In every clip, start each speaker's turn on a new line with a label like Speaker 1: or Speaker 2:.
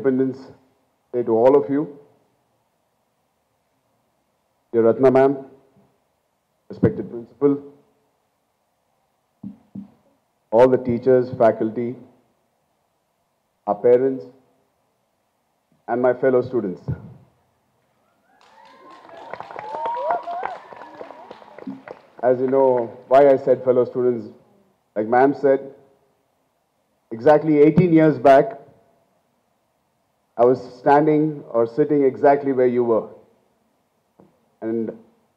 Speaker 1: Independence Day to all of you. Dear Ratna ma'am, respected principal, all the teachers, faculty, our parents, and my fellow students. As you know, why I said fellow students, like ma'am said, exactly 18 years back, I was standing or sitting exactly where you were. And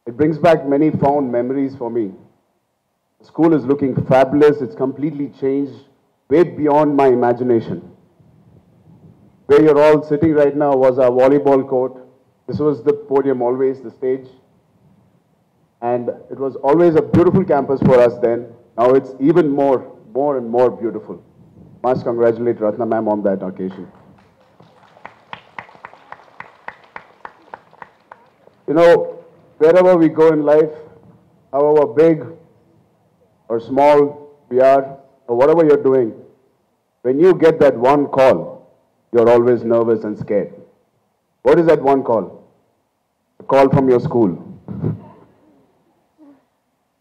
Speaker 1: it brings back many fond memories for me. The school is looking fabulous. It's completely changed, way beyond my imagination. Where you're all sitting right now was our volleyball court. This was the podium always, the stage. And it was always a beautiful campus for us then. Now it's even more and more beautiful. Must congratulate Ratna ma'am on that occasion. You know, wherever we go in life, however big or small we are, or whatever you're doing, when you get that one call, you're always nervous and scared. What is that one call? A call from your school.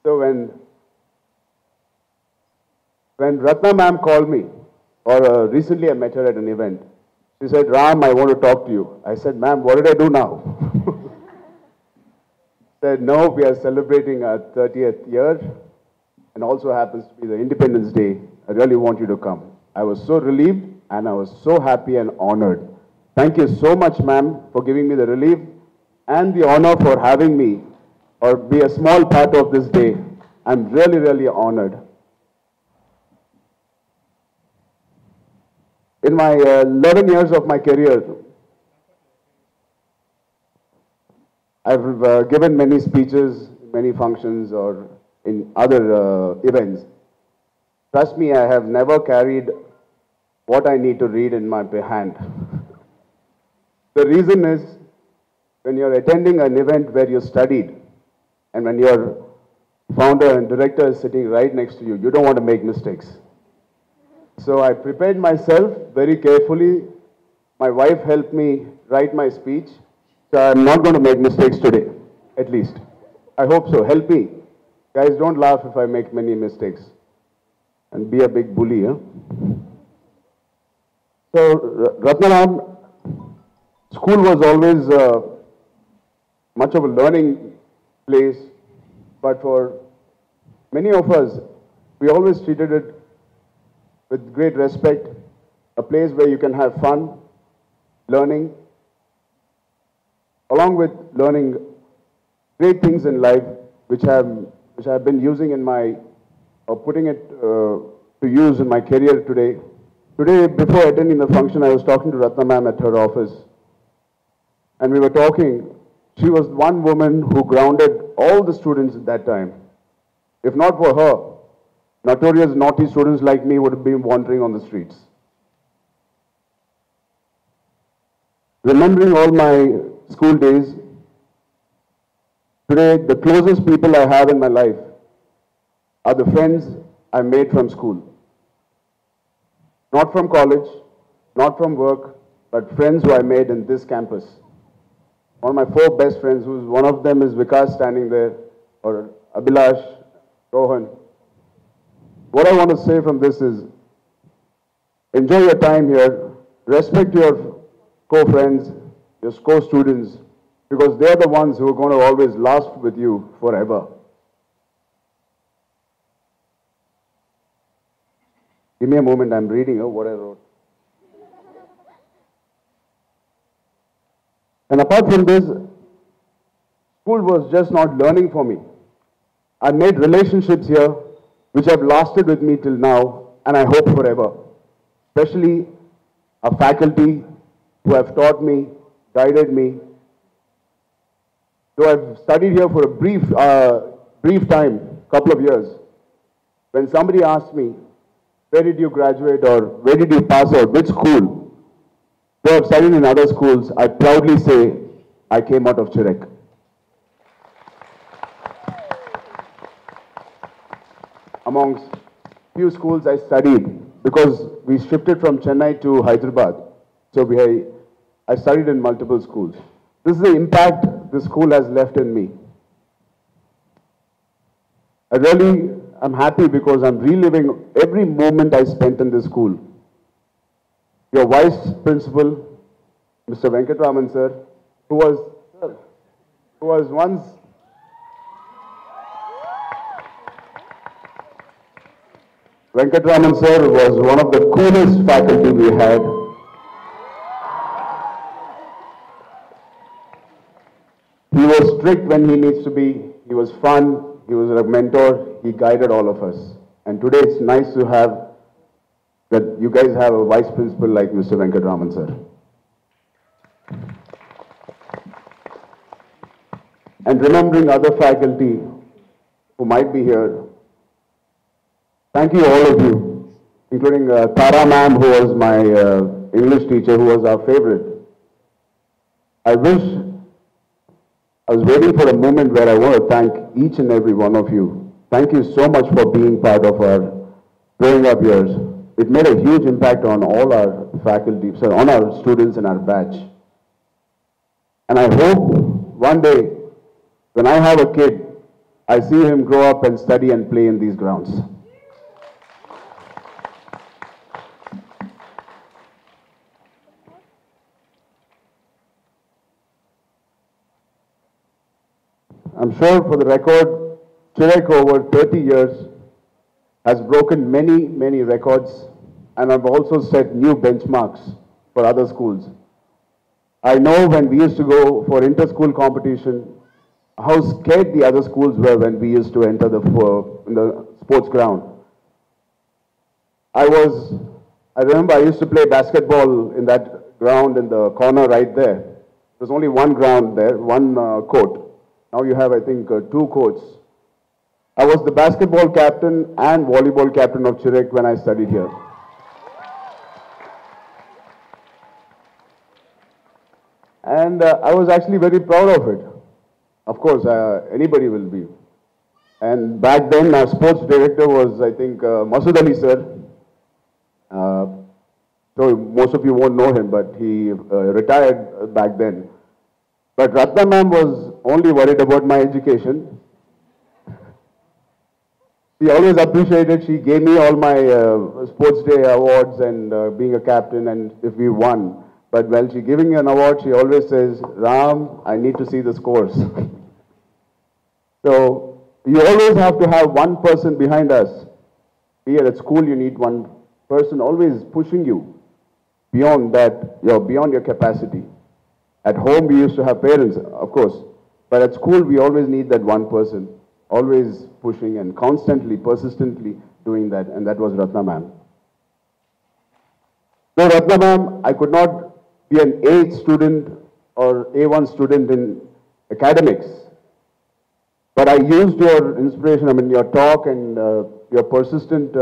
Speaker 1: So when Ratna ma'am called me, or recently I met her at an event, she said, Ram, I want to talk to you. I said, ma'am, what did I do now? Said, no, we are celebrating our 30th year, and also happens to be the Independence Day. I really want you to come. I was so relieved, and I was so happy and honored. Thank you so much, ma'am, for giving me the relief and the honor for having me, or be a small part of this day. I'm really, really honored. In my 11 years of my career, I've given many speeches, many functions, or in other events. Trust me, I have never carried what I need to read in my hand. The reason is, when you're attending an event where you studied, and when your founder and director is sitting right next to you, you don't want to make mistakes. So I prepared myself very carefully. My wife helped me write my speech. So I'm not going to make mistakes today, at least. I hope so. Help me. Guys, don't laugh if I make many mistakes. And be a big bully, huh? So, Ratnaram, school was always much of a learning place, but for many of us, we always treated it with great respect, a place where you can have fun, learning, along with learning great things in life, which I've been using in my, or putting it to use in my career today. Today, before attending the function, I was talking to Ratna ma'am at her office, and we were talking. She was one woman who grounded all the students at that time. If not for her, notorious naughty students like me would have been wandering on the streets. Remembering all my school days, today the closest people I have in my life are the friends I made from school. Not from college, not from work, but friends who I made in this campus. One of my 4 best friends, one of them is Vikas standing there, or Abhilash, Rohan. What I want to say from this is, enjoy your time here, respect your co-friends, your co-students, because they're the ones who are going to always last with you forever. Give me a moment, I'm reading what I wrote. And apart from this, school was just not learning for me. I made relationships here which have lasted with me till now, and I hope forever. Especially our faculty who have taught me, guided me. Though I've studied here for a brief time, couple of years, when somebody asks me, where did you graduate or where did you pass out, which school? Though I've studied in other schools, I proudly say I came out of Chirec. Amongst few schools I studied, because we shifted from Chennai to Hyderabad. So I studied in multiple schools. This is the impact the school has left in me. I really am happy because I'm reliving every moment I spent in this school. Your vice principal, Mr. Venkatraman sir, who was once Venkatraman sir was one of the coolest faculty we had. He was strict when he needs to be. He was fun. He was a mentor. He guided all of us. And today it's nice to have that you guys have a vice principal like Mr. Venkatraman sir. And remembering other faculty who might be here, thank you all of you, including Tara ma'am, who was my English teacher, who was our favorite. I was waiting for a moment where I want to thank each and every one of you. Thank you so much for being part of our growing up years. It made a huge impact on all our faculty, so on our students in our batch. And I hope one day, when I have a kid, I see him grow up and study and play in these grounds. I'm sure for the record, Chirec over 30 years has broken many, many records, and I've also set new benchmarks for other schools. I know when we used to go for inter-school competition, how scared the other schools were when we used to enter in the sports ground. I remember I used to play basketball in that ground in the corner right there. There's only one ground there, one court. Now you have, I think, 2 courts. I was the basketball captain and volleyball captain of Chirec when I studied here. And I was actually very proud of it. Of course, anybody will be. And back then, our sports director was, I think, Masood Ali sir. So most of you won't know him, but he retired back then. But Ratna ma'am was only worried about my education. She always appreciated, she gave me all my sports day awards and being a captain and if we won. But while she giving an award, she always says, Ram, I need to see the scores. So you always have to have one person behind us. Here at school, you need one person always pushing you beyond that, beyond your capacity. At home, we used to have parents, of course. But at school, we always need that one person, always pushing and constantly, persistently doing that. And that was Ratna ma'am. So Ratna ma'am, I could not be an A student or A1 student in academics. But I used your inspiration, your talk and your persistent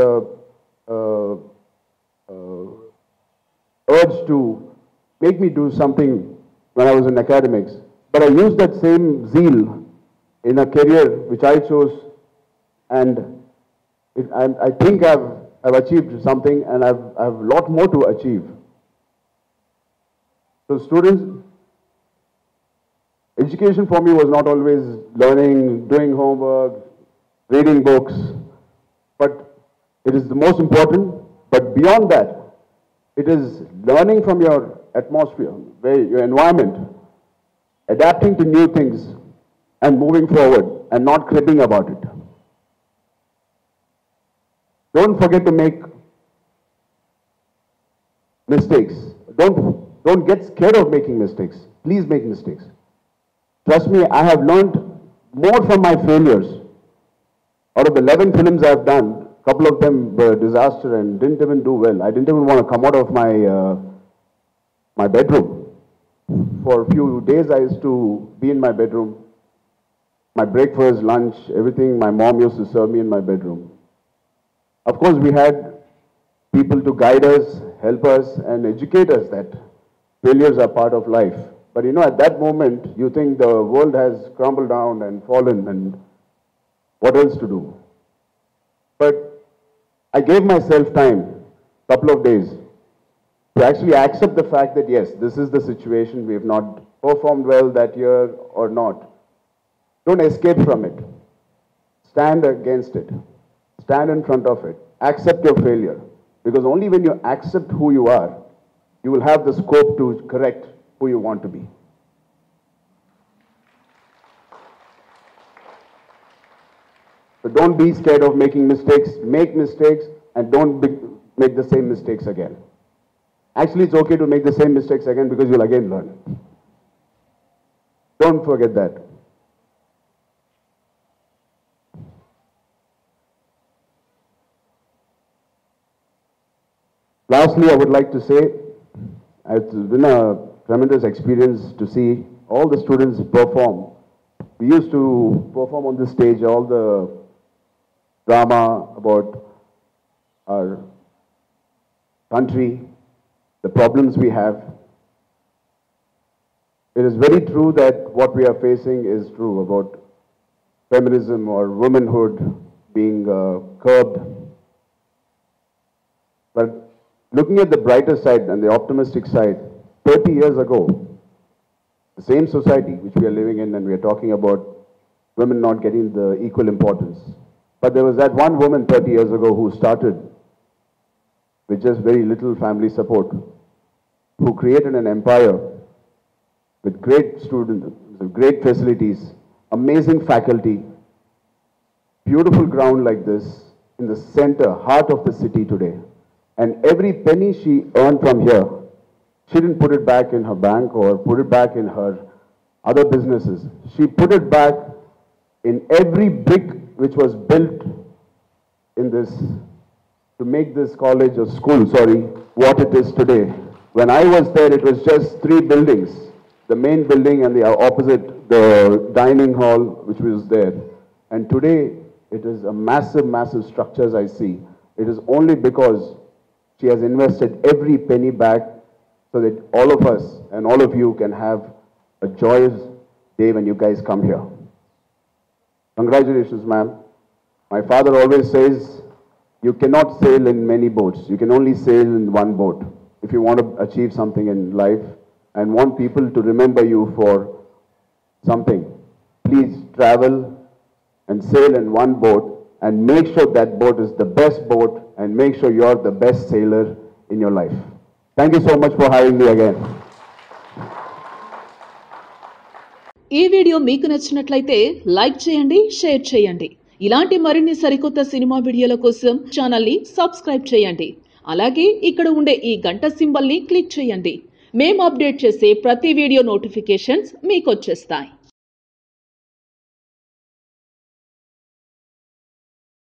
Speaker 1: urge to make me do something when I was in academics. But I used that same zeal in a career which I chose, and I think I've achieved something, and I've a lot more to achieve. So students, education for me was not always learning, doing homework, reading books, but it is the most important. But beyond that, it is learning from your atmosphere, your environment, adapting to new things and moving forward and not cribbing about it. Don't forget to make mistakes. Don't get scared of making mistakes. Please make mistakes. Trust me, I have learned more from my failures. Out of the 11 films I've done, a couple of them were disaster and didn't even do well. I didn't even want to come out of my bedroom. For a few days, I used to be in my bedroom. My breakfast, lunch, everything, my mom used to serve me in my bedroom. Of course, we had people to guide us, help us, and educate us that failures are part of life. But at that moment, you think the world has crumbled down and fallen, and what else to do? But I gave myself time, couple of days, to actually accept the fact that yes, this is the situation, we have not performed well that year or not. Don't escape from it. Stand against it. Stand in front of it. Accept your failure. Because only when you accept who you are, you will have the scope to correct who you want to be. So don't be scared of making mistakes. Make mistakes and don't make the same mistakes again. Actually, it's okay to make the same mistakes again because you'll again learn. Don't forget that. Lastly, I would like to say, it's been a tremendous experience to see all the students perform. We used to perform on this stage all the drama about our country, the problems we have. It is very true that what we are facing is true about feminism or womanhood being curbed. But looking at the brighter side and the optimistic side, 30 years ago, the same society which we are living in, and we are talking about women not getting the equal importance. But there was that one woman 30 years ago who started with just very little family support, who created an empire with great students, with great facilities, amazing faculty, beautiful ground like this, in the center, heart of the city today. And every penny she earned from here, she didn't put it back in her bank or put it back in her other businesses. She put it back in every brick which was built in this, to make this college or school, what it is today. When I was there, it was just 3 buildings. The main building and the opposite, the dining hall, which was there. And today, it is a massive, massive structures I see. It is only because she has invested every penny back so that all of us and all of you can have a joyous day when you guys come here. Congratulations, ma'am. My father always says, you cannot sail in many boats. You can only sail in one boat. If you want to achieve something in life and want people to remember you for something, please travel and sail in one boat and make sure that boat is the best boat and make sure you're the best sailor in your life. Thank you so much for having me again.
Speaker 2: ఈ video మీకు నచ్చినట్లయితే like చేయండి, share చేయండి. ఇలాంటి మరిన్ని సరికొత్త cinema వీడియోల కోసం ఛానల్ ని సబ్స్క్రైబ్ చేయండి. అలాగే ఇక్కడ ఉండే ఈ గంట సింబల్ ని క్లిక్ చేయండి. మేము అప్డేట్ చేసే ప్రతి వీడియో నోటిఫికేషన్స్ మీకు వచ్చేస్తాయి.